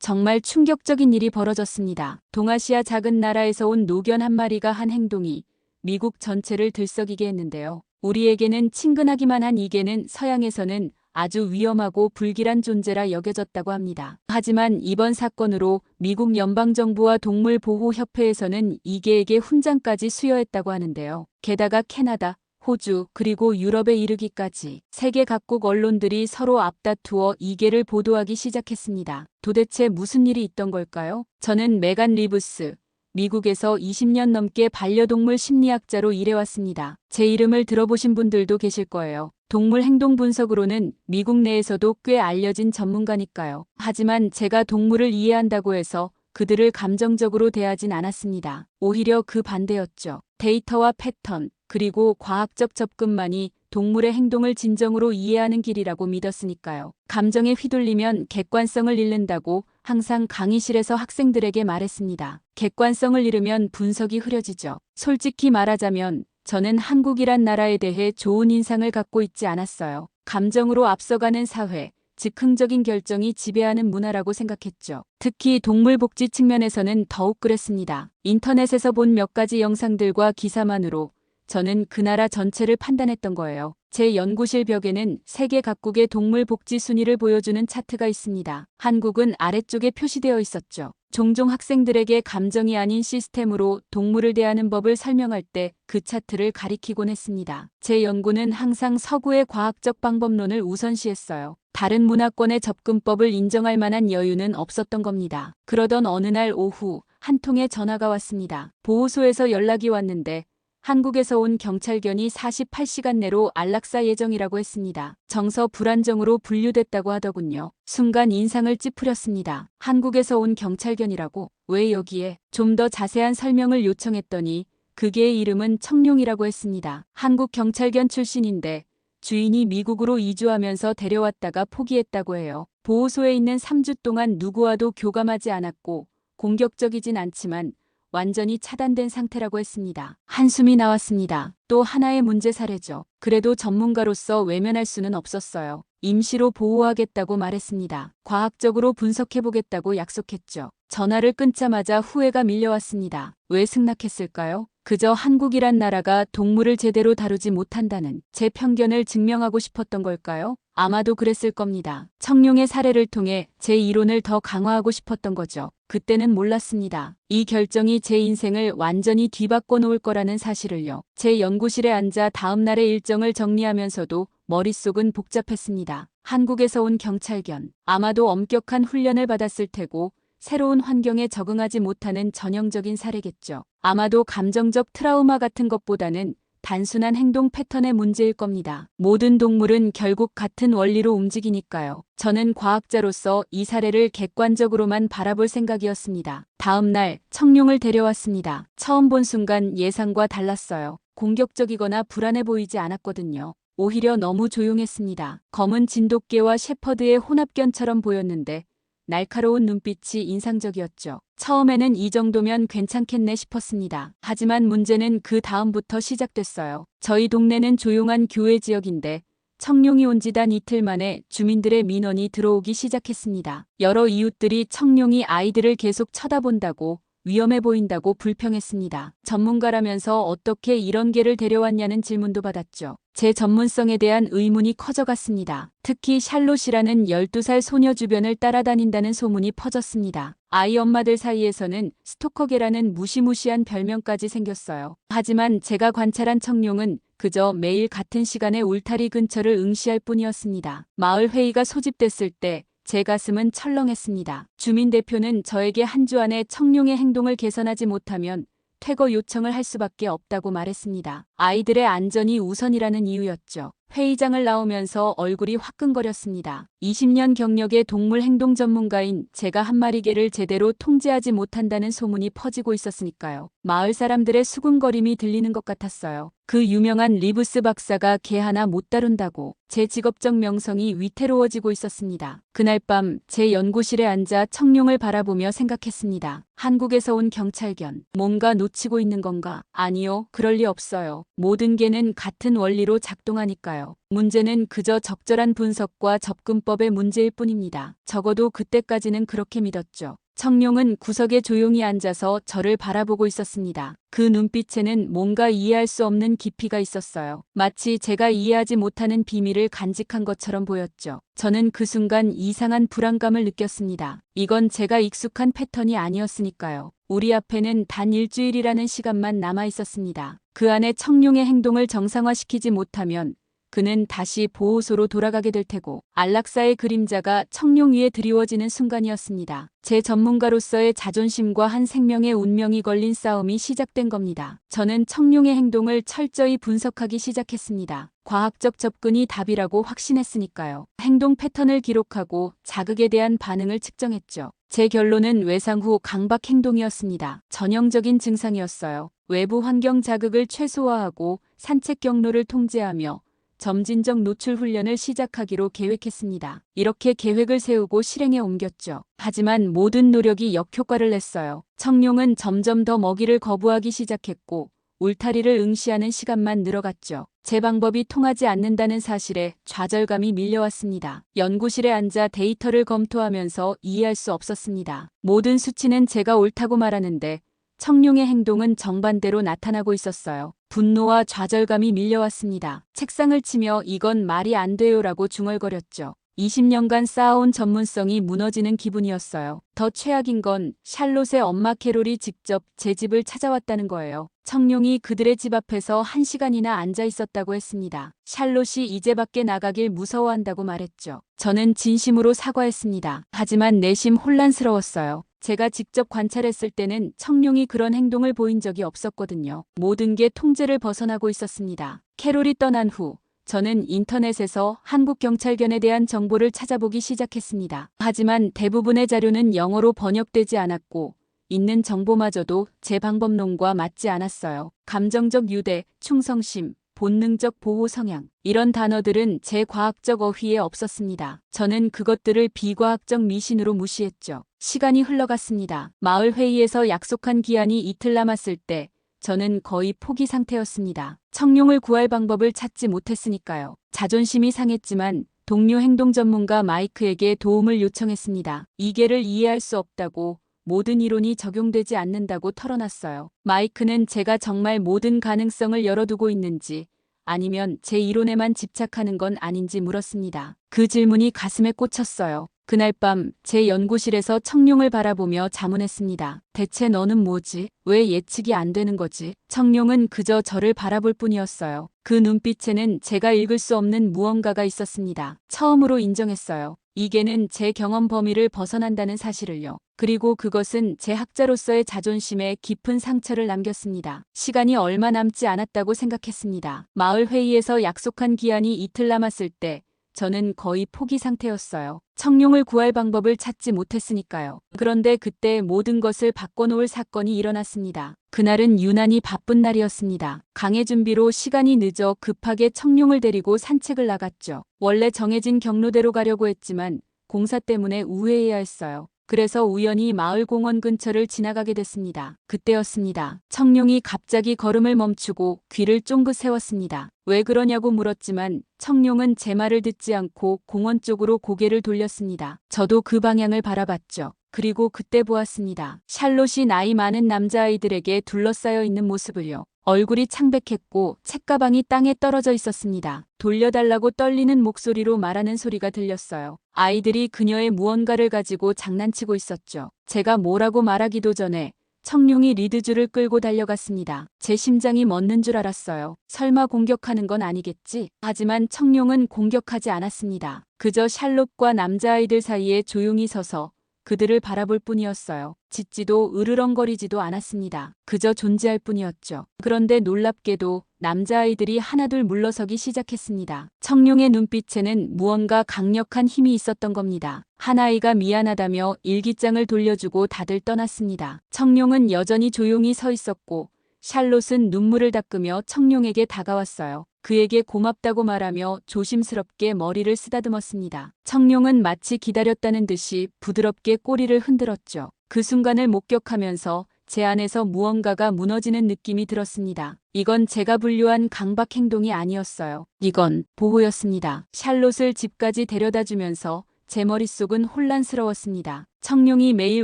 정말 충격적인 일이 벌어졌습니다. 동아시아 작은 나라에서 온 노견 한 마리가 한 행동이 미국 전체를 들썩이게 했는데요. 우리에게는 친근하기만 한 이 개는 서양에서는 아주 위험하고 불길한 존재라 여겨졌다고 합니다. 하지만 이번 사건으로 미국 연방정부와 동물보호협회에서는 이 개에게 훈장까지 수여했다고 하는데요. 게다가 캐나다, 호주 그리고 유럽에 이르기까지 세계 각국 언론들이 서로 앞다투어 이 개를 보도하기 시작했습니다. 도대체 무슨 일이 있던 걸까요? 저는 메간 리브스, 미국에서 20년 넘게 반려동물 심리학자로 일해왔습니다. 제 이름을 들어보신 분들도 계실 거예요. 동물 행동 분석으로는 미국 내에서도 꽤 알려진 전문가니까요. 하지만 제가 동물을 이해한다고 해서 그들을 감정적으로 대하진 않았습니다. 오히려 그 반대였죠. 데이터와 패턴, 그리고 과학적 접근만이 동물의 행동을 진정으로 이해하는 길이라고 믿었으니까요. 감정에 휘둘리면 객관성을 잃는다고 항상 강의실에서 학생들에게 말했습니다. 객관성을 잃으면 분석이 흐려지죠. 솔직히 말하자면 저는 한국이란 나라에 대해 좋은 인상을 갖고 있지 않았어요. 감정으로 앞서가는 사회, 즉흥적인 결정이 지배하는 문화라고 생각했죠. 특히 동물복지 측면에서는 더욱 그랬습니다. 인터넷에서 본 몇 가지 영상들과 기사만으로 저는 그 나라 전체를 판단했던 거예요. 제 연구실 벽에는 세계 각국의 동물 복지 순위를 보여주는 차트가 있습니다. 한국은 아래쪽에 표시되어 있었죠. 종종 학생들에게 감정이 아닌 시스템으로 동물을 대하는 법을 설명할 때 그 차트를 가리키곤 했습니다. 제 연구는 항상 서구의 과학적 방법론을 우선시했어요. 다른 문화권의 접근법을 인정할 만한 여유는 없었던 겁니다. 그러던 어느 날 오후 한 통의 전화가 왔습니다. 보호소에서 연락이 왔는데 한국에서 온 경찰견이 48시간 내로 안락사 예정이라고 했습니다. 정서 불안정으로 분류됐다고 하더군요. 순간 인상을 찌푸렸습니다. 한국에서 온 경찰견이라고? 왜 여기에? 좀 더 자세한 설명을 요청했더니 그 개의 이름은 청룡이라고 했습니다. 한국 경찰견 출신인데 주인이 미국으로 이주하면서 데려왔다가 포기했다고 해요. 보호소에 있는 3주 동안 누구와도 교감하지 않았고 공격적이진 않지만 완전히 차단된 상태라고 했습니다. 한숨이 나왔습니다. 또 하나의 문제 사례죠. 그래도 전문가로서 외면할 수는 없었어요. 임시로 보호하겠다고 말했습니다. 과학적으로 분석해보겠다고 약속했죠. 전화를 끊자마자 후회가 밀려왔습니다. 왜 승낙했을까요? 그저 한국이란 나라가 동물을 제대로 다루지 못한다는 제 편견을 증명하고 싶었던 걸까요? 아마도 그랬을 겁니다. 청룡의 사례를 통해 제 이론을 더 강화하고 싶었던 거죠. 그때는 몰랐습니다. 이 결정이 제 인생을 완전히 뒤바꿔 놓을 거라는 사실을요. 제 연구실에 앉아 다음 날의 일정을 정리하면서도 머릿속은 복잡했습니다. 한국에서 온 경찰견, 아마도 엄격한 훈련을 받았을 테고 새로운 환경에 적응하지 못하는 전형적인 사례겠죠. 아마도 감정적 트라우마 같은 것보다는 단순한 행동 패턴의 문제일 겁니다. 모든 동물은 결국 같은 원리로 움직이니까요. 저는 과학자로서 이 사례를 객관적으로만 바라볼 생각이었습니다. 다음 날 청룡을 데려왔습니다. 처음 본 순간 예상과 달랐어요. 공격적이거나 불안해 보이지 않았거든요. 오히려 너무 조용했습니다. 검은 진돗개와 shepherd의 혼합견처럼 보였는데 날카로운 눈빛이 인상적이었죠. 처음에는 이 정도면 괜찮겠네 싶었습니다. 하지만 문제는 그 다음부터 시작됐어요. 저희 동네는 조용한 교외 지역인데 청룡이 온 지 단 이틀 만에 주민들의 민원이 들어오기 시작했습니다. 여러 이웃들이 청룡이 아이들을 계속 쳐다본다고 위험해 보인다고 불평했습니다. 전문가라면서 어떻게 이런 개를 데려왔냐는 질문도 받았죠. 제 전문성에 대한 의문이 커져갔습니다. 특히 샬롯이라는 12살 소녀 주변을 따라다닌다는 소문이 퍼졌습니다. 아이 엄마들 사이에서는 스토커개라는 무시무시한 별명까지 생겼어요. 하지만 제가 관찰한 청룡은 그저 매일 같은 시간에 울타리 근처를 응시할 뿐이었습니다. 마을 회의가 소집됐을 때 제 가슴은 철렁했습니다. 주민 대표는 저에게 한 주 안에 청룡의 행동을 개선하지 못하면 퇴거 요청을 할 수밖에 없다고 말했습니다. 아이들의 안전이 우선이라는 이유였죠. 회의장을 나오면서 얼굴이 화끈거렸습니다. 20년 경력의 동물 행동 전문가인 제가 한 마리 개를 제대로 통제하지 못한다는 소문이 퍼지고 있었으니까요. 마을 사람들의 수군거림이 들리는 것 같았어요. 그 유명한 리브스 박사가 개 하나 못 다룬다고 제 직업적 명성이 위태로워지고 있었습니다. 그날 밤 제 연구실에 앉아 청룡을 바라보며 생각했습니다. 한국에서 온 경찰견, 뭔가 놓치고 있는 건가? 아니요, 그럴 리 없어요. 모든 개는 같은 원리로 작동하니까요. 문제는 그저 적절한 분석과 접근법의 문제일 뿐입니다. 적어도 그때까지는 그렇게 믿었죠. 청룡은 구석에 조용히 앉아서 저를 바라보고 있었습니다. 그 눈빛에는 뭔가 이해할 수 없는 깊이가 있었어요. 마치 제가 이해하지 못하는 비밀을 간직한 것처럼 보였죠. 저는 그 순간 이상한 불안감을 느꼈습니다. 이건 제가 익숙한 패턴이 아니었으니까요. 우리 앞에는 단 일주일이라는 시간만 남아 있었습니다. 그 안에 청룡의 행동을 정상화시키지 못하면 그는 다시 보호소로 돌아가게 될 테고 안락사의 그림자가 청룡 위에 드리워지는 순간이었습니다. 제 전문가로서의 자존심과 한 생명의 운명이 걸린 싸움이 시작된 겁니다. 저는 청룡의 행동을 철저히 분석하기 시작했습니다. 과학적 접근이 답이라고 확신했으니까요. 행동 패턴을 기록하고 자극에 대한 반응을 측정했죠. 제 결론은 외상 후 강박 행동이었습니다. 전형적인 증상이었어요. 외부 환경 자극을 최소화하고 산책 경로를 통제하며 점진적 노출 훈련을 시작하기로 계획했습니다. 이렇게 계획을 세우고 실행에 옮겼죠. 하지만 모든 노력이 역효과를 냈어요. 청룡은 점점 더 먹이를 거부하기 시작했고 울타리를 응시하는 시간만 늘어갔죠. 제 방법이 통하지 않는다는 사실에 좌절감이 밀려왔습니다. 연구실에 앉아 데이터를 검토하면서 이해할 수 없었습니다. 모든 수치는 제가 옳다고 말하는데 청룡의 행동은 정반대로 나타나고 있었어요. 분노와 좌절감이 밀려왔습니다. 책상을 치며 이건 말이 안 돼요라고 중얼거렸죠. 20년간 쌓아온 전문성이 무너지는 기분이었어요. 더 최악인 건 샬롯의 엄마 캐롤이 직접 제 집을 찾아왔다는 거예요. 청룡이 그들의 집 앞에서 1시간이나 앉아 있었다고 했습니다. 샬롯이 이제 밖에 나가길 무서워한다고 말했죠. 저는 진심으로 사과했습니다. 하지만 내심 혼란스러웠어요. 제가 직접 관찰했을 때는 청룡이 그런 행동을 보인 적이 없었거든요. 모든 게 통제를 벗어나고 있었습니다. 캐롤이 떠난 후 저는 인터넷에서 한국 경찰견에 대한 정보를 찾아보기 시작했습니다. 하지만 대부분의 자료는 영어로 번역되지 않았고 있는 정보마저도 제 방법론과 맞지 않았어요. 감정적 유대, 충성심, 본능적 보호 성향, 이런 단어들은 제 과학적 어휘에 없었습니다. 저는 그것들을 비과학적 미신으로 무시했죠. 시간이 흘러갔습니다. 마을 회의에서 약속한 기한이 이틀 남았을 때 저는 거의 포기 상태였습니다. 청룡을 구할 방법을 찾지 못했으니까요. 자존심이 상했지만 동료 행동 전문가 마이크에게 도움을 요청했습니다. 이계를 이해할 수 없다고, 모든 이론이 적용되지 않는다고 털어놨어요. 마이크는 제가 정말 모든 가능성을 열어두고 있는지 아니면 제 이론에만 집착하는 건 아닌지 물었습니다. 그 질문이 가슴에 꽂혔어요. 그날 밤 제 연구실에서 청룡을 바라보며 자문했습니다. 대체 너는 뭐지? 왜 예측이 안 되는 거지? 청룡은 그저 저를 바라볼 뿐이었어요. 그 눈빛에는 제가 읽을 수 없는 무언가가 있었습니다. 처음으로 인정했어요. 이게는 제 경험 범위를 벗어난다는 사실을요. 그리고 그것은 제 학자로서의 자존심에 깊은 상처를 남겼습니다. 시간이 얼마 남지 않았다고 생각했습니다. 마을 회의에서 약속한 기한이 이틀 남았을 때 저는 거의 포기 상태였어요. 청룡을 구할 방법을 찾지 못했으니까요. 그런데 그때 모든 것을 바꿔놓을 사건이 일어났습니다. 그날은 유난히 바쁜 날이었습니다. 강해 준비로 시간이 늦어 급하게 청룡을 데리고 산책을 나갔죠. 원래 정해진 경로대로 가려고 했지만 공사 때문에 우회해야 했어요. 그래서 우연히 마을 공원 근처를 지나가게 됐습니다. 그때였습니다. 청룡이 갑자기 걸음을 멈추고 귀를 쫑긋 세웠습니다. 왜 그러냐고 물었지만 청룡은 제 말을 듣지 않고 공원 쪽으로 고개를 돌렸습니다. 저도 그 방향을 바라봤죠. 그리고 그때 보았습니다. 샬롯이 나이 많은 남자아이들에게 둘러싸여 있는 모습을요. 얼굴이 창백했고 책가방이 땅에 떨어져 있었습니다. 돌려달라고 떨리는 목소리로 말하는 소리가 들렸어요. 아이들이 그녀의 무언가를 가지고 장난치고 있었죠. 제가 뭐라고 말하기도 전에 청룡이 리드줄을 끌고 달려갔습니다. 제 심장이 멎는 줄 알았어요. 설마 공격하는 건 아니겠지? 하지만 청룡은 공격하지 않았습니다. 그저 샬롯과 남자아이들 사이에 조용히 서서 그들을 바라볼 뿐이었어요. 짖지도 으르렁거리지도 않았습니다. 그저 존재할 뿐이었죠. 그런데 놀랍게도 남자아이들이 하나둘 물러서기 시작했습니다. 청룡의 눈빛에는 무언가 강력한 힘이 있었던 겁니다. 한 아이가 미안하다며 일기장을 돌려주고 다들 떠났습니다. 청룡은 여전히 조용히 서 있었고 샬롯은 눈물을 닦으며 청룡에게 다가왔어요. 그에게 고맙다고 말하며 조심스럽게 머리를 쓰다듬었습니다. 청룡은 마치 기다렸다는 듯이 부드럽게 꼬리를 흔들었죠. 그 순간을 목격하면서 제 안에서 무언가가 무너지는 느낌이 들었습니다. 이건 제가 분류한 강박 행동이 아니었어요. 이건 보호였습니다. 샬롯을 집까지 데려다주면서 제 머릿속은 혼란스러웠습니다. 청룡이 매일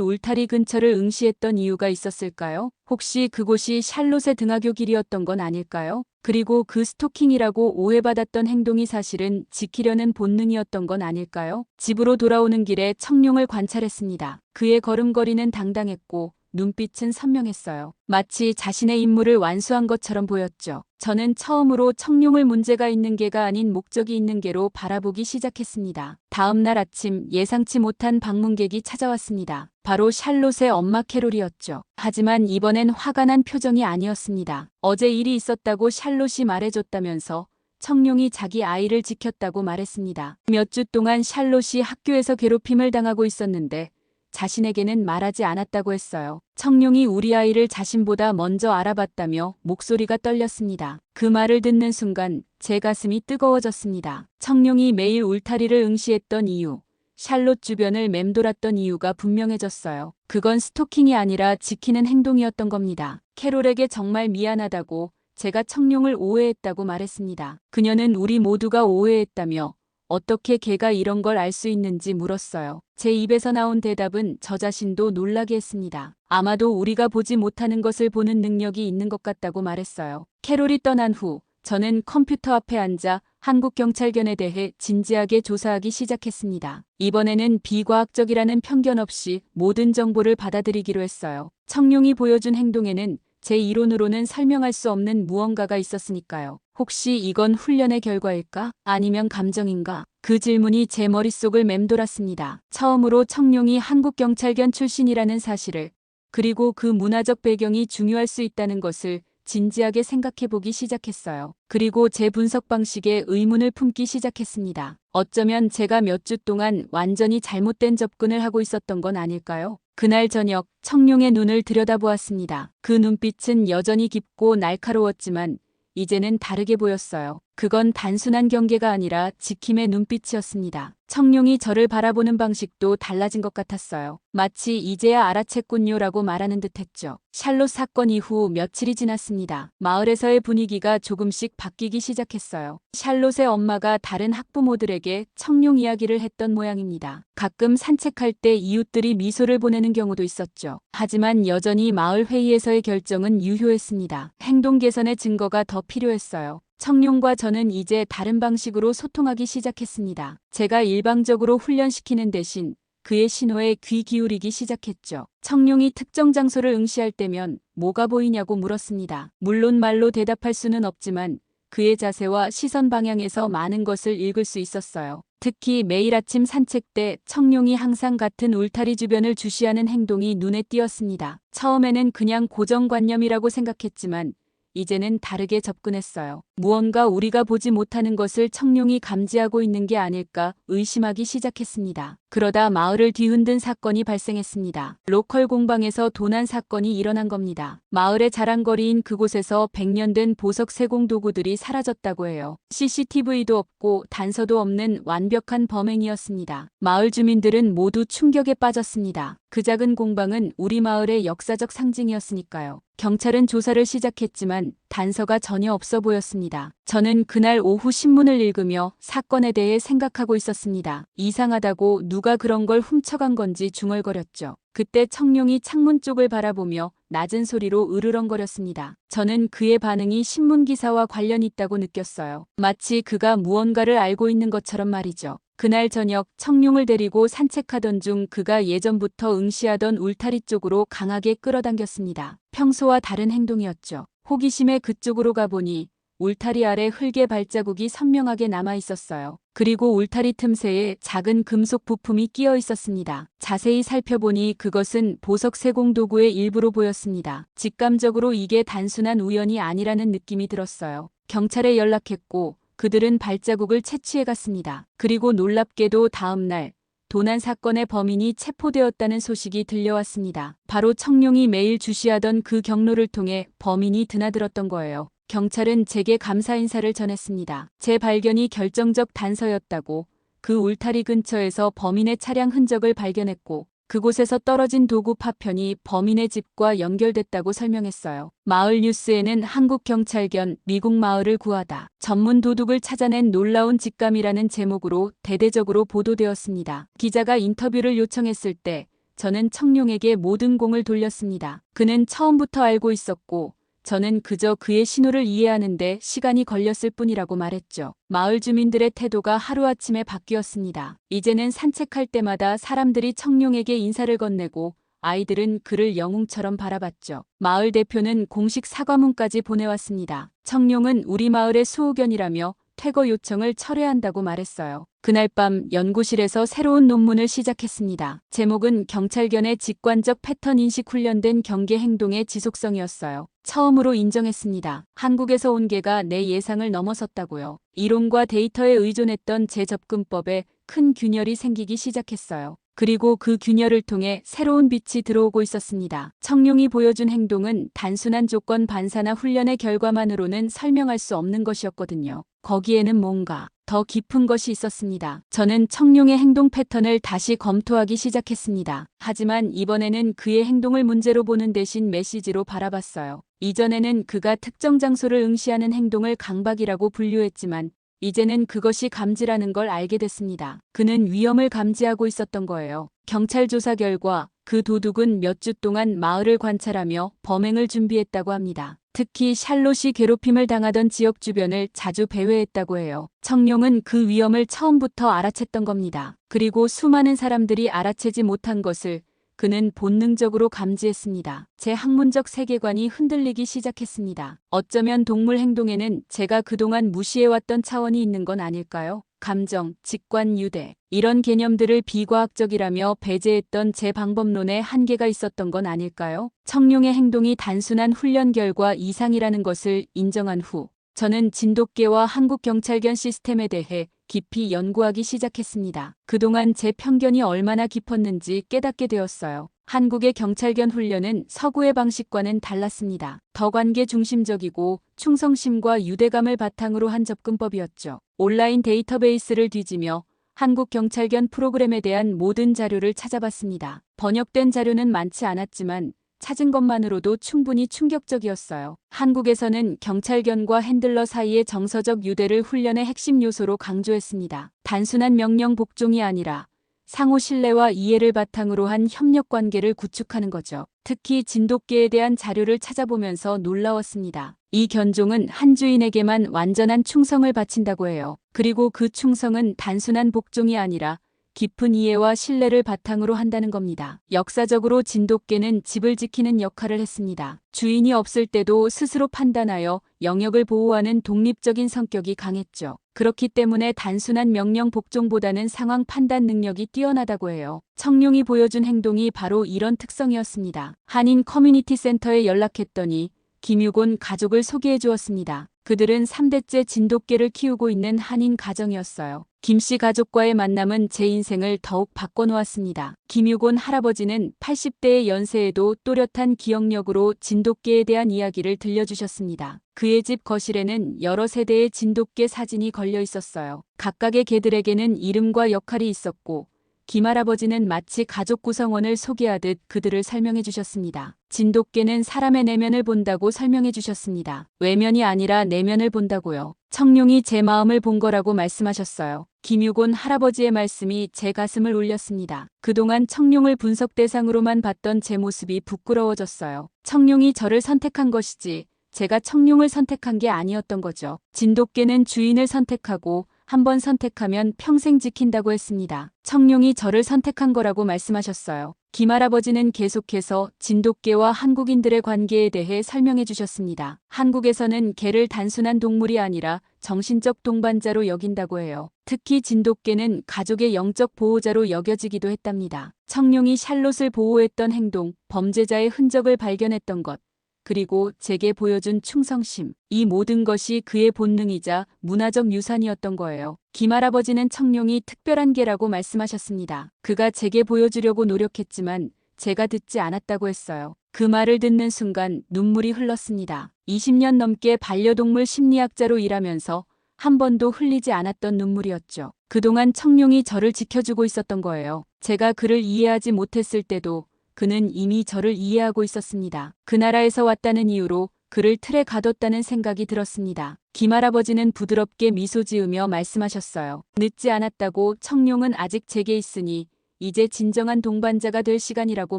울타리 근처를 응시했던 이유가 있었을까요? 혹시 그곳이 샬롯의 등하교 길이었던 건 아닐까요? 그리고 그 스토킹이라고 오해받았던 행동이 사실은 지키려는 본능이었던 건 아닐까요? 집으로 돌아오는 길에 청룡을 관찰했습니다. 그의 걸음걸이는 당당했고 눈빛은 선명했어요. 마치 자신의 임무를 완수한 것처럼 보였죠. 저는 처음으로 청룡을 문제가 있는 개가 아닌 목적이 있는 개로 바라보기 시작했습니다. 다음 날 아침 예상치 못한 방문객이 찾아왔습니다. 바로 샬롯의 엄마 캐롤이었죠. 하지만 이번엔 화가 난 표정이 아니었습니다. 어제 일이 있었다고 샬롯이 말해줬다면서 청룡이 자기 아이를 지켰다고 말했습니다. 몇 주 동안 샬롯이 학교에서 괴롭힘을 당하고 있었는데 자신에게는 말하지 않았다고 했어요. 청룡이 우리 아이를 자신보다 먼저 알아봤다며 목소리가 떨렸습니다. 그 말을 듣는 순간 제 가슴이 뜨거워졌습니다. 청룡이 매일 울타리를 응시했던 이유, 샬롯 주변을 맴돌았던 이유가 분명해졌어요. 그건 스토킹이 아니라 지키는 행동이었던 겁니다. 캐롤에게 정말 미안하다고 제가 청룡을 오해했다고 말했습니다. 그녀는 우리 모두가 오해했다며 어떻게 걔가 이런 걸 알 수 있는지 물었어요. 제 입에서 나온 대답은 저 자신도 놀라게 했습니다. 아마도 우리가 보지 못하는 것을 보는 능력이 있는 것 같다고 말했어요. 캐롤이 떠난 후 저는 컴퓨터 앞에 앉아 한국경찰견에 대해 진지하게 조사하기 시작했습니다. 이번에는 비과학적이라는 편견 없이 모든 정보를 받아들이기로 했어요. 청룡이 보여준 행동에는 제 이론으로는 설명할 수 없는 무언가가 있었으니까요. 혹시 이건 훈련의 결과일까? 아니면 감정인가? 그 질문이 제 머릿속을 맴돌았습니다. 처음으로 청룡이 한국경찰견 출신이라는 사실을, 그리고 그 문화적 배경이 중요할 수 있다는 것을 진지하게 생각해보기 시작했어요. 그리고 제 분석 방식에 의문을 품기 시작했습니다. 어쩌면 제가 몇 주 동안 완전히 잘못된 접근을 하고 있었던 건 아닐까요? 그날 저녁 청룡의 눈을 들여다보았습니다. 그 눈빛은 여전히 깊고 날카로웠지만 이제는 다르게 보였어요. 그건 단순한 경계가 아니라 지킴의 눈빛이었습니다. 청룡이 저를 바라보는 방식도 달라진 것 같았어요. 마치 이제야 알아챘군요라고 말하는 듯했죠. 샬롯 사건 이후 며칠이 지났습니다. 마을에서의 분위기가 조금씩 바뀌기 시작했어요. 샬롯의 엄마가 다른 학부모들에게 청룡 이야기를 했던 모양입니다. 가끔 산책할 때 이웃들이 미소를 보내는 경우도 있었죠. 하지만 여전히 마을 회의에서의 결정은 유효했습니다. 행동 개선의 증거가 더 필요했어요. 청룡과 저는 이제 다른 방식으로 소통하기 시작했습니다. 제가 일방적으로 훈련시키는 대신 그의 신호에 귀 기울이기 시작했죠. 청룡이 특정 장소를 응시할 때면 뭐가 보이냐고 물었습니다. 물론 말로 대답할 수는 없지만 그의 자세와 시선 방향에서 많은 것을 읽을 수 있었어요. 특히 매일 아침 산책 때 청룡이 항상 같은 울타리 주변을 주시하는 행동이 눈에 띄었습니다. 처음에는 그냥 고정관념이라고 생각했지만 이제는 다르게 접근했어요. 무언가 우리가 보지 못하는 것을 청룡이 감지하고 있는 게 아닐까 의심하기 시작했습니다. 그러다 마을을 뒤흔든 사건이 발생했습니다. 로컬 공방에서 도난 사건이 일어난 겁니다. 마을의 자랑거리인 그곳에서 100년 된 보석 세공 도구들이 사라졌다고 해요. CCTV도 없고 단서도 없는 완벽한 범행이었습니다. 마을 주민들은 모두 충격에 빠졌습니다. 그 작은 공방은 우리 마을의 역사적 상징이었으니까요. 경찰은 조사를 시작했지만 단서가 전혀 없어 보였습니다. 저는 그날 오후 신문을 읽으며 사건에 대해 생각하고 있었습니다. 이상하다고 누가 그런 걸 훔쳐간 건지 중얼거렸죠. 그때 청룡이 창문 쪽을 바라보며 낮은 소리로 으르렁거렸습니다. 저는 그의 반응이 신문 기사와 관련이 있다고 느꼈어요. 마치 그가 무언가를 알고 있는 것처럼 말이죠. 그날 저녁 청룡을 데리고 산책하던 중 그가 예전부터 응시하던 울타리 쪽으로 강하게 끌어당겼습니다. 평소와 다른 행동이었죠. 호기심에 그쪽으로 가보니 울타리 아래 흙의 발자국이 선명하게 남아 있었어요. 그리고 울타리 틈새에 작은 금속 부품이 끼어 있었습니다. 자세히 살펴보니 그것은 보석 세공 도구의 일부로 보였습니다. 직감적으로 이게 단순한 우연이 아니라는 느낌이 들었어요. 경찰에 연락했고 그들은 발자국을 채취해 갔습니다. 그리고 놀랍게도 다음 날 도난 사건의 범인이 체포되었다는 소식이 들려왔습니다. 바로 청룡이 매일 주시하던 그 경로를 통해 범인이 드나들었던 거예요. 경찰은 제게 감사 인사를 전했습니다. 제 발견이 결정적 단서였다고, 그 울타리 근처에서 범인의 차량 흔적을 발견했고 그곳에서 떨어진 도구 파편이 범인의 집과 연결됐다고 설명했어요. 마을 뉴스에는 한국경찰견 미국 마을을 구하다. 전문 도둑을 찾아낸 놀라운 직감이라는 제목으로 대대적으로 보도되었습니다. 기자가 인터뷰를 요청했을 때 저는 청룡에게 모든 공을 돌렸습니다. 그는 처음부터 알고 있었고 저는 그저 그의 신호를 이해하는데 시간이 걸렸을 뿐이라고 말했죠. 마을 주민들의 태도가 하루아침에 바뀌었습니다. 이제는 산책할 때마다 사람들이 청룡에게 인사를 건네고 아이들은 그를 영웅처럼 바라봤죠. 마을 대표는 공식 사과문까지 보내왔습니다. 청룡은 우리 마을의 수호견이라며 퇴거 요청을 철회한다고 말했어요. 그날 밤 연구실에서 새로운 논문을 시작했습니다. 제목은 경찰견의 직관적 패턴 인식 훈련된 경계 행동의 지속성이었어요. 처음으로 인정했습니다. 한국에서 온 개가 내 예상을 넘어섰다고요. 이론과 데이터에 의존했던 재접근법에 큰 균열이 생기기 시작했어요. 그리고 그 균열을 통해 새로운 빛이 들어오고 있었습니다. 청룡이 보여준 행동은 단순한 조건 반사나 훈련의 결과만으로는 설명할 수 없는 것이었거든요. 거기에는 뭔가 더 깊은 것이 있었습니다. 저는 청룡의 행동 패턴을 다시 검토하기 시작했습니다. 하지만 이번에는 그의 행동을 문제로 보는 대신 메시지로 바라봤어요. 이전에는 그가 특정 장소를 응시하는 행동을 강박이라고 분류했지만 이제는 그것이 감지라는 걸 알게 됐습니다. 그는 위험을 감지하고 있었던 거예요. 경찰 조사 결과 그 도둑은 몇 주 동안 마을을 관찰하며 범행을 준비했다고 합니다. 특히 샬롯이 괴롭힘을 당하던 지역 주변을 자주 배회했다고 해요. 청룡은 그 위험을 처음부터 알아챘던 겁니다. 그리고 수많은 사람들이 알아채지 못한 것을 그는 본능적으로 감지했습니다. 제 학문적 세계관이 흔들리기 시작했습니다. 어쩌면 동물 행동에는 제가 그동안 무시해왔던 차원이 있는 건 아닐까요? 감정, 직관, 유대. 이런 개념들을 비과학적이라며 배제했던 제 방법론에 한계가 있었던 건 아닐까요? 청룡의 행동이 단순한 훈련 결과 이상이라는 것을 인정한 후 저는 진돗개와 한국경찰견 시스템에 대해 깊이 연구하기 시작했습니다. 그동안 제 편견이 얼마나 깊었는지 깨닫게 되었어요. 한국의 경찰견 훈련은 서구의 방식과는 달랐습니다. 더 관계 중심적이고 충성심과 유대감을 바탕으로 한 접근법이었죠. 온라인 데이터베이스를 뒤지며 한국 경찰견 프로그램에 대한 모든 자료를 찾아봤습니다. 번역된 자료는 많지 않았지만 찾은 것만으로도 충분히 충격적이었어요. 한국에서는 경찰견과 핸들러 사이의 정서적 유대를 훈련의 핵심 요소로 강조했습니다. 단순한 명령 복종이 아니라 상호 신뢰와 이해를 바탕으로 한 협력 관계를 구축하는 거죠. 특히 진돗개에 대한 자료를 찾아보면서 놀라웠습니다. 이 견종은 한 주인에게만 완전한 충성을 바친다고 해요. 그리고 그 충성은 단순한 복종이 아니라 깊은 이해와 신뢰를 바탕으로 한다는 겁니다. 역사적으로 진돗개는 집을 지키는 역할을 했습니다. 주인이 없을 때도 스스로 판단하여 영역을 보호하는 독립적인 성격이 강했죠. 그렇기 때문에 단순한 명령 복종보다는 상황 판단 능력이 뛰어나다고 해요. 청룡이 보여준 행동이 바로 이런 특성이었습니다. 한인 커뮤니티 센터에 연락했더니 김유곤 가족을 소개해 주었습니다. 그들은 3대째 진돗개를 키우고 있는 한인 가정이었어요. 김씨 가족과의 만남은 제 인생을 더욱 바꿔놓았습니다. 김유곤 할아버지는 80대의 연세에도 또렷한 기억력으로 진돗개에 대한 이야기를 들려주셨습니다. 그의 집 거실에는 여러 세대의 진돗개 사진이 걸려 있었어요. 각각의 개들에게는 이름과 역할이 있었고 김할아버지는 마치 가족 구성원을 소개하듯 그들을 설명해 주셨습니다. 진돗개는 사람의 내면을 본다고 설명해 주셨습니다. 외면이 아니라 내면을 본다고요. 청룡이 제 마음을 본 거라고 말씀하셨어요. 김유곤 할아버지의 말씀이 제 가슴을 울렸습니다. 그동안 청룡을 분석 대상으로만 봤던 제 모습이 부끄러워졌어요. 청룡이 저를 선택한 것이지 제가 청룡을 선택한 게 아니었던 거죠. 진돗개는 주인을 선택하고 한번 선택하면 평생 지킨다고 했습니다. 청룡이 저를 선택한 거라고 말씀하셨어요. 김할아버지는 계속해서 진돗개와 한국인들의 관계에 대해 설명해 주셨습니다. 한국에서는 개를 단순한 동물이 아니라 정신적 동반자로 여긴다고 해요. 특히 진돗개는 가족의 영적 보호자로 여겨지기도 했답니다. 청룡이 샬롯을 보호했던 행동, 범죄자의 흔적을 발견했던 것, 그리고 제게 보여준 충성심. 이 모든 것이 그의 본능이자 문화적 유산이었던 거예요. 김할아버지는 청룡이 특별한 개라고 말씀하셨습니다. 그가 제게 보여주려고 노력했지만 제가 듣지 않았다고 했어요. 그 말을 듣는 순간 눈물이 흘렀습니다. 20년 넘게 반려동물 심리학자로 일하면서 한 번도 흘리지 않았던 눈물이었죠. 그동안 청룡이 저를 지켜주고 있었던 거예요. 제가 그를 이해하지 못했을 때도 그는 이미 저를 이해하고 있었습니다. 그 나라에서 왔다는 이유로 그를 틀에 가뒀다는 생각이 들었습니다. 김할아버지는 부드럽게 미소 지으며 말씀하셨어요. 늦지 않았다고. 청룡은 아직 제게 있으니 이제 진정한 동반자가 될 시간이라고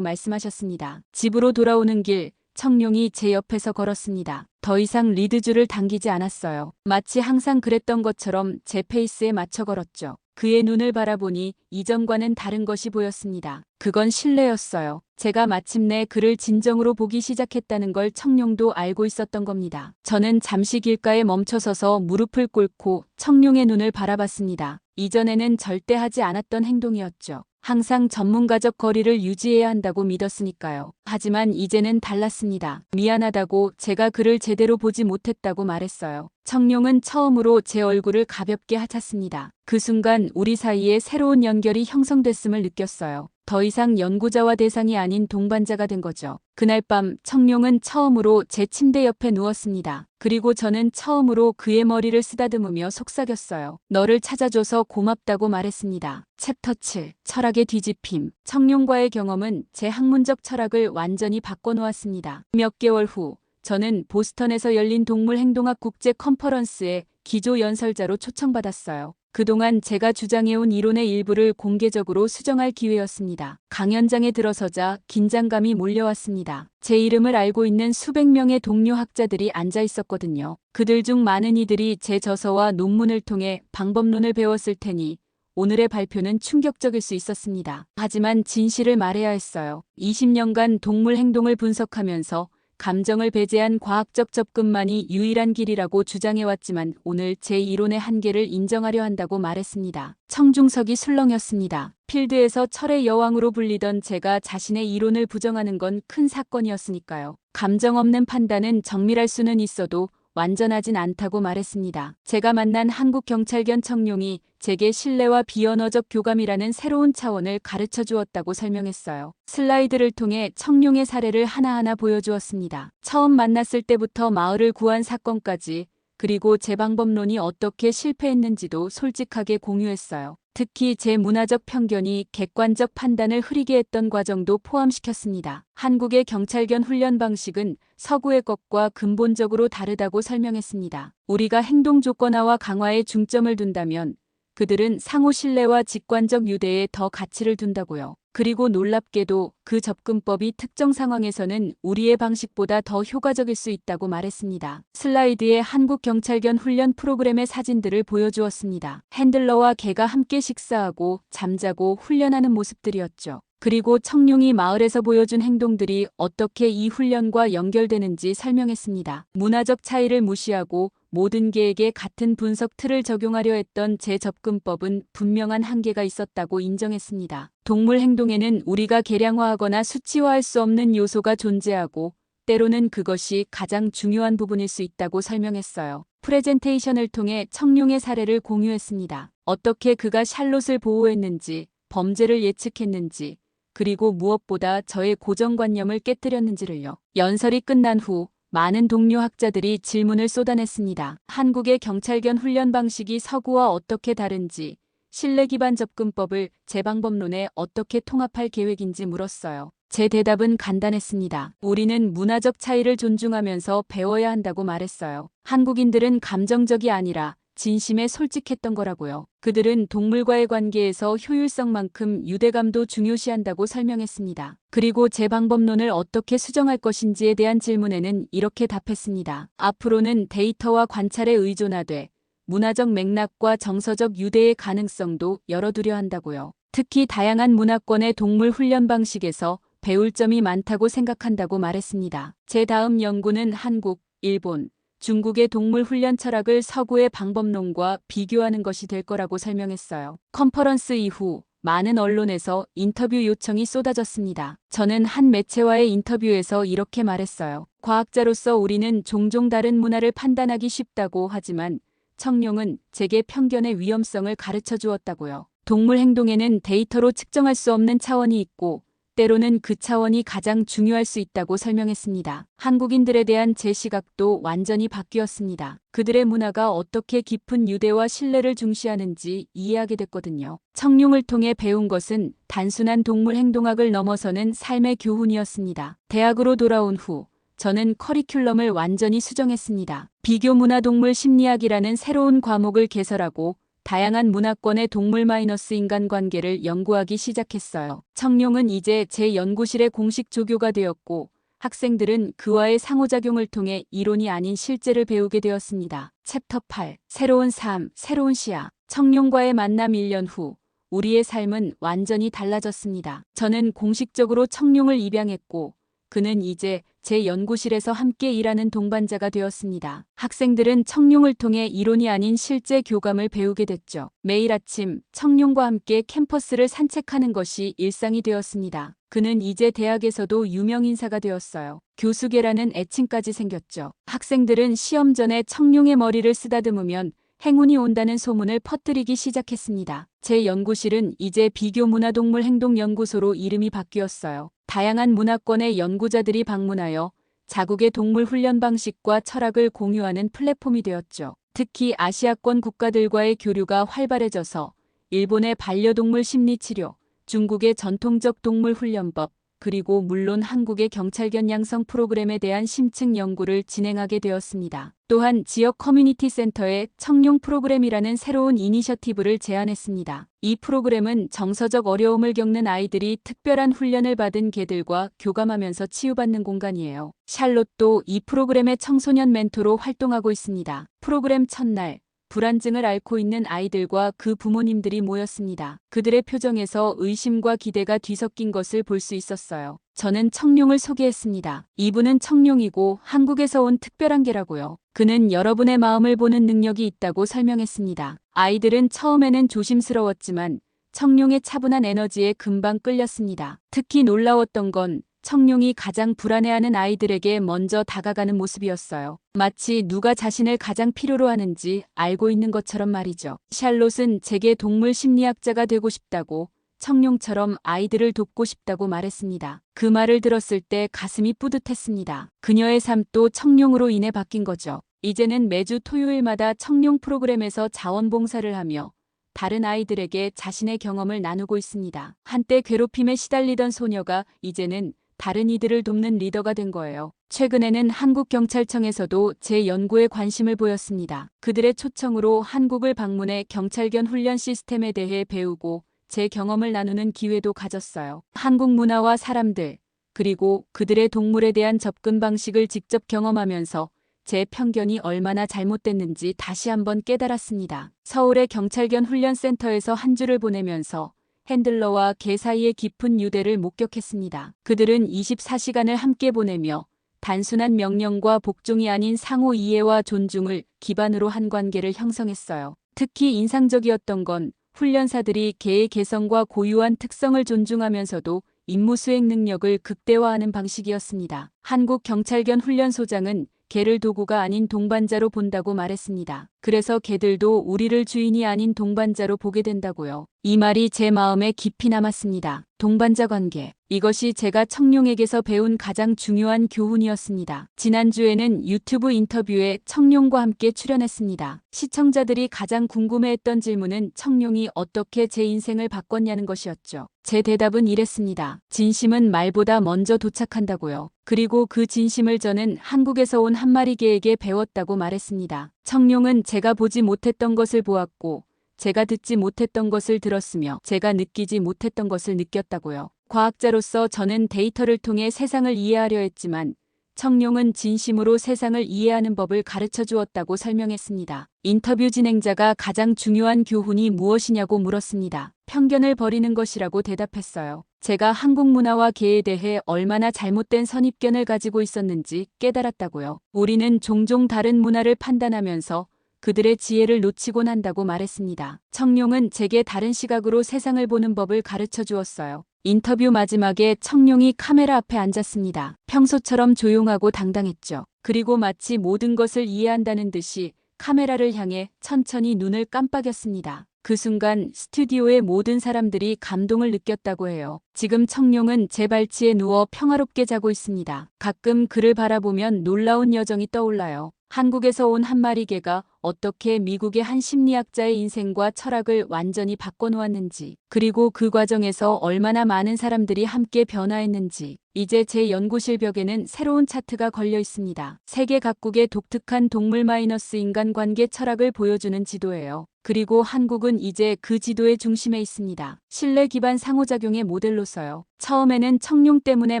말씀하셨습니다. 집으로 돌아오는 길, 청룡이 제 옆에서 걸었습니다. 더 이상 리드줄을 당기지 않았어요. 마치 항상 그랬던 것처럼 제 페이스에 맞춰 걸었죠. 그의 눈을 바라보니 이전과는 다른 것이 보였습니다. 그건 신뢰였어요. 제가 마침내 그를 진정으로 보기 시작했다는 걸 청룡도 알고 있었던 겁니다. 저는 잠시 길가에 멈춰서서 무릎을 꿇고 청룡의 눈을 바라봤습니다. 이전에는 절대 하지 않았던 행동이었죠. 항상 전문가적 거리를 유지해야 한다고 믿었으니까요. 하지만 이제는 달랐습니다. 미안하다고. 제가 그를 제대로 보지 못했다고 말했어요. 청룡은 처음으로 제 얼굴을 가볍게 하찼습니다. 그 순간 우리 사이에 새로운 연결이 형성됐음을 느꼈어요. 더 이상 연구자와 대상이 아닌 동반자가 된 거죠. 그날 밤 청룡은 처음으로 제 침대 옆에 누웠습니다. 그리고 저는 처음으로 그의 머리를 쓰다듬으며 속삭였어요. 너를 찾아줘서 고맙다고 말했습니다. 챕터 7. 철학의 뒤집힘. 청룡과의 경험은 제 학문적 철학을 완전히 바꿔놓았습니다. 몇 개월 후 저는 보스턴에서 열린 동물행동학 국제 컨퍼런스에 기조 연설자로 초청받았어요. 그동안 제가 주장해온 이론의 일부를 공개적으로 수정할 기회였습니다. 강연장에 들어서자 긴장감이 몰려왔습니다. 제 이름을 알고 있는 수백 명의 동료 학자들이 앉아 있었거든요. 그들 중 많은 이들이 제 저서와 논문을 통해 방법론을 배웠을 테니 오늘의 발표는 충격적일 수 있었습니다. 하지만 진실을 말해야 했어요. 20년간 동물 행동을 분석하면서 감정을 배제한 과학적 접근만이 유일한 길이라고 주장해왔지만 오늘 제 이론의 한계를 인정하려 한다고 말했습니다. 청중석이 술렁였습니다. 필드에서 철의 여왕으로 불리던 제가 자신의 이론을 부정하는 건 큰 사건이었으니까요. 감정 없는 판단은 정밀할 수는 있어도 완전하진 않다고 말했습니다. 제가 만난 한국경찰견 청룡이 제게 신뢰와 비언어적 교감이라는 새로운 차원을 가르쳐 주었다고 설명했어요. 슬라이드를 통해 청룡의 사례를 하나하나 보여주었습니다. 처음 만났을 때부터 마을을 구한 사건까지, 그리고 제 방법론이 어떻게 실패했는지도 솔직하게 공유했어요. 특히 제 문화적 편견이 객관적 판단을 흐리게 했던 과정도 포함시켰습니다. 한국의 경찰견 훈련 방식은 서구의 것과 근본적으로 다르다고 설명했습니다. 우리가 행동 조건화와 강화에 중점을 둔다면 그들은 상호 신뢰와 직관적 유대에 더 가치를 둔다고요. 그리고 놀랍게도 그 접근법이 특정 상황에서는 우리의 방식보다 더 효과적일 수 있다고 말했습니다. 슬라이드에 한국 경찰견 훈련 프로그램의 사진들을 보여주었습니다. 핸들러와 개가 함께 식사하고 잠자고 훈련하는 모습들이었죠. 그리고 청룡이 마을에서 보여준 행동들이 어떻게 이 훈련과 연결되는지 설명했습니다. 문화적 차이를 무시하고 모든 개에게 같은 분석 틀을 적용하려 했던 제 접근법은 분명한 한계가 있었다고 인정했습니다. 동물 행동에는 우리가 계량화하거나 수치화할 수 없는 요소가 존재하고 때로는 그것이 가장 중요한 부분일 수 있다고 설명했어요. 프레젠테이션을 통해 청룡의 사례를 공유했습니다. 어떻게 그가 샬롯을 보호했는지, 범죄를 예측했는지, 그리고 무엇보다 저의 고정관념을 깨뜨렸는지를요. 연설이 끝난 후 많은 동료 학자들이 질문을 쏟아냈습니다. 한국의 경찰견 훈련 방식이 서구와 어떻게 다른지, 신뢰 기반 접근법을 제 방법론에 어떻게 통합할 계획인지 물었어요. 제 대답은 간단했습니다. 우리는 문화적 차이를 존중하면서 배워야 한다고 말했어요. 한국인들은 감정적이 아니라 진심에 솔직했던 거라고요. 그들은 동물과의 관계에서 효율성만큼 유대감도 중요시한다고 설명했습니다. 그리고 제 방법론을 어떻게 수정할 것인지에 대한 질문에는 이렇게 답했습니다. 앞으로는 데이터와 관찰에 의존하되 문화적 맥락과 정서적 유대의 가능성도 열어두려 한다고요. 특히 다양한 문화권의 동물 훈련 방식에서 배울 점이 많다고 생각한다고 말했습니다. 제 다음 연구는 한국, 일본, 중국의 동물 훈련 철학을 서구의 방법론과 비교하는 것이 될 거라고 설명했어요. 컨퍼런스 이후 많은 언론에서 인터뷰 요청이 쏟아졌습니다. 저는 한 매체와의 인터뷰에서 이렇게 말했어요. 과학자로서 우리는 종종 다른 문화를 판단하기 쉽다고 하지만 청룡은 제게 편견의 위험성을 가르쳐 주었다고요. 동물 행동에는 데이터로 측정할 수 없는 차원이 있고 때로는 그 차원이 가장 중요할 수 있다고 설명했습니다. 한국인들에 대한 제 시각도 완전히 바뀌었습니다. 그들의 문화가 어떻게 깊은 유대와 신뢰를 중시하는지 이해하게 됐거든요. 청룡을 통해 배운 것은 단순한 동물 행동학을 넘어서는 삶의 교훈이었습니다. 대학으로 돌아온 후 저는 커리큘럼을 완전히 수정했습니다. 비교 문화 동물 심리학이라는 새로운 과목을 개설하고 다양한 문화권의 동물 마이너스 인간관계를 연구하기 시작했어요. 청룡은 이제 제 연구실의 공식 조교가 되었고 학생들은 그와의 상호작용을 통해 이론이 아닌 실제를 배우게 되었습니다. 챕터 8. 새로운 삶, 새로운 시야. 청룡과의 만남 1년 후 우리의 삶은 완전히 달라졌습니다. 저는 공식적으로 청룡을 입양했고 그는 이제 제 연구실에서 함께 일하는 동반자가 되었습니다. 학생들은 청룡을 통해 이론이 아닌 실제 교감을 배우게 됐죠. 매일 아침 청룡과 함께 캠퍼스를 산책하는 것이 일상이 되었습니다. 그는 이제 대학에서도 유명 인사가 되었어요. 교수계라는 애칭까지 생겼죠. 학생들은 시험 전에 청룡의 머리를 쓰다듬으면 행운이 온다는 소문을 퍼뜨리기 시작했습니다. 제 연구실은 이제 비교 문화동물 행동연구소로 이름이 바뀌었어요. 다양한 문화권의 연구자들이 방문하여 자국의 동물 훈련 방식과 철학을 공유하는 플랫폼이 되었죠. 특히 아시아권 국가들과의 교류가 활발해져서 일본의 반려동물 심리치료, 중국의 전통적 동물 훈련법, 그리고 물론 한국의 경찰견 양성 프로그램에 대한 심층 연구를 진행하게 되었습니다. 또한 지역 커뮤니티 센터에 청룡 프로그램이라는 새로운 이니셔티브를 제안했습니다. 이 프로그램은 정서적 어려움을 겪는 아이들이 특별한 훈련을 받은 개들과 교감하면서 치유받는 공간이에요. 샬롯도 이 프로그램의 청소년 멘토로 활동하고 있습니다. 프로그램 첫날, 불안증을 앓고 있는 아이들과 그 부모님들이 모였습니다. 그들의 표정에서 의심과 기대가 뒤섞인 것을 볼 수 있었어요. 저는 청룡을 소개했습니다. 이분은 청룡이고 한국에서 온 특별한 개라고요. 그는 여러분의 마음을 보는 능력이 있다고 설명했습니다. 아이들은 처음에는 조심스러웠지만 청룡의 차분한 에너지에 금방 끌렸습니다. 특히 놀라웠던 건 청룡이 가장 불안해하는 아이들에게 먼저 다가가는 모습이었어요. 마치 누가 자신을 가장 필요로 하는지 알고 있는 것처럼 말이죠. 샬롯은 제게 동물 심리학자가 되고 싶다고, 청룡처럼 아이들을 돕고 싶다고 말했습니다. 그 말을 들었을 때 가슴이 뿌듯했습니다. 그녀의 삶도 청룡으로 인해 바뀐 거죠. 이제는 매주 토요일마다 청룡 프로그램에서 자원봉사를 하며 다른 아이들에게 자신의 경험을 나누고 있습니다. 한때 괴롭힘에 시달리던 소녀가 이제는 다른 이들을 돕는 리더가 된 거예요. 최근에는 한국경찰청에서도 제 연구에 관심을 보였습니다. 그들의 초청으로 한국을 방문해 경찰견 훈련 시스템에 대해 배우고 제 경험을 나누는 기회도 가졌어요. 한국 문화와 사람들, 그리고 그들의 동물에 대한 접근 방식을 직접 경험하면서 제 편견이 얼마나 잘못됐는지 다시 한번 깨달았습니다. 서울의 경찰견 훈련센터에서 한 주를 보내면서 핸들러와 개 사이의 깊은 유대를 목격했습니다. 그들은 24시간을 함께 보내며 단순한 명령과 복종이 아닌 상호 이해와 존중을 기반으로 한 관계를 형성했어요. 특히 인상적이었던 건 훈련사들이 개의 개성과 고유한 특성을 존중하면서도 임무 수행 능력을 극대화하는 방식이었습니다. 한국 경찰견 훈련소장은 개를 도구가 아닌 동반자로 본다고 말했습니다. 그래서 개들도 우리를 주인이 아닌 동반자로 보게 된다고요. 이 말이 제 마음에 깊이 남았습니다. 동반자 관계. 이것이 제가 청룡에게서 배운 가장 중요한 교훈이었습니다. 지난주에는 유튜브 인터뷰에 청룡과 함께 출연했습니다. 시청자들이 가장 궁금해했던 질문은 청룡이 어떻게 제 인생을 바꿨냐는 것이었죠. 제 대답은 이랬습니다. 진심은 말보다 먼저 도착한다고요. 그리고 그 진심을 저는 한국에서 온 한 마리 개에게 배웠다고 말했습니다. 청룡은 제가 보지 못했던 것을 보았고, 제가 듣지 못했던 것을 들었으며, 제가 느끼지 못했던 것을 느꼈다고요. 과학자로서 저는 데이터를 통해 세상을 이해하려 했지만, 청룡은 진심으로 세상을 이해하는 법을 가르쳐 주었다고 설명했습니다. 인터뷰 진행자가 가장 중요한 교훈이 무엇이냐고 물었습니다. 편견을 버리는 것이라고 대답했어요. 제가 한국 문화와 개에 대해 얼마나 잘못된 선입견을 가지고 있었는지 깨달았다고요. 우리는 종종 다른 문화를 판단하면서 그들의 지혜를 놓치곤 한다고 말했습니다. 청룡은 제게 다른 시각으로 세상을 보는 법을 가르쳐 주었어요. 인터뷰 마지막에 청룡이 카메라 앞에 앉았습니다. 평소처럼 조용하고 당당했죠. 그리고 마치 모든 것을 이해한다는 듯이 카메라를 향해 천천히 눈을 깜빡였습니다. 그 순간 스튜디오의 모든 사람들이 감동을 느꼈다고 해요. 지금 청룡은 제 발치에 누워 평화롭게 자고 있습니다. 가끔 그를 바라보면 놀라운 여정이 떠올라요. 한국에서 온 한 마리 개가 어떻게 미국의 한 심리학자의 인생과 철학을 완전히 바꿔놓았는지, 그리고 그 과정에서 얼마나 많은 사람들이 함께 변화했는지. 이제 제 연구실 벽에는 새로운 차트가 걸려 있습니다. 세계 각국의 독특한 동물 마이너스 인간 관계 철학을 보여주는 지도예요. 그리고 한국은 이제 그 지도의 중심에 있습니다. 신뢰 기반 상호작용의 모델로서요. 처음에는 청룡 때문에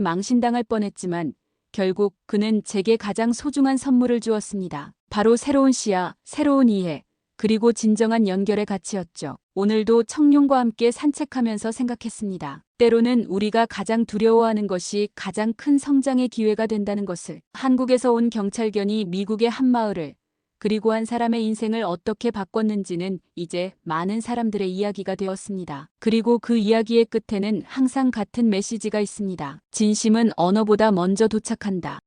망신당할 뻔했지만 결국 그는 제게 가장 소중한 선물을 주었습니다. 바로 새로운 시야, 새로운 이해, 그리고 진정한 연결의 가치였죠. 오늘도 청룡과 함께 산책하면서 생각했습니다. 때로는 우리가 가장 두려워하는 것이 가장 큰 성장의 기회가 된다는 것을. 한국에서 온 경찰견이 미국의 한 마을을, 그리고 한 사람의 인생을 어떻게 바꿨는지는 이제 많은 사람들의 이야기가 되었습니다. 그리고 그 이야기의 끝에는 항상 같은 메시지가 있습니다. 진심은 언어보다 먼저 도착한다.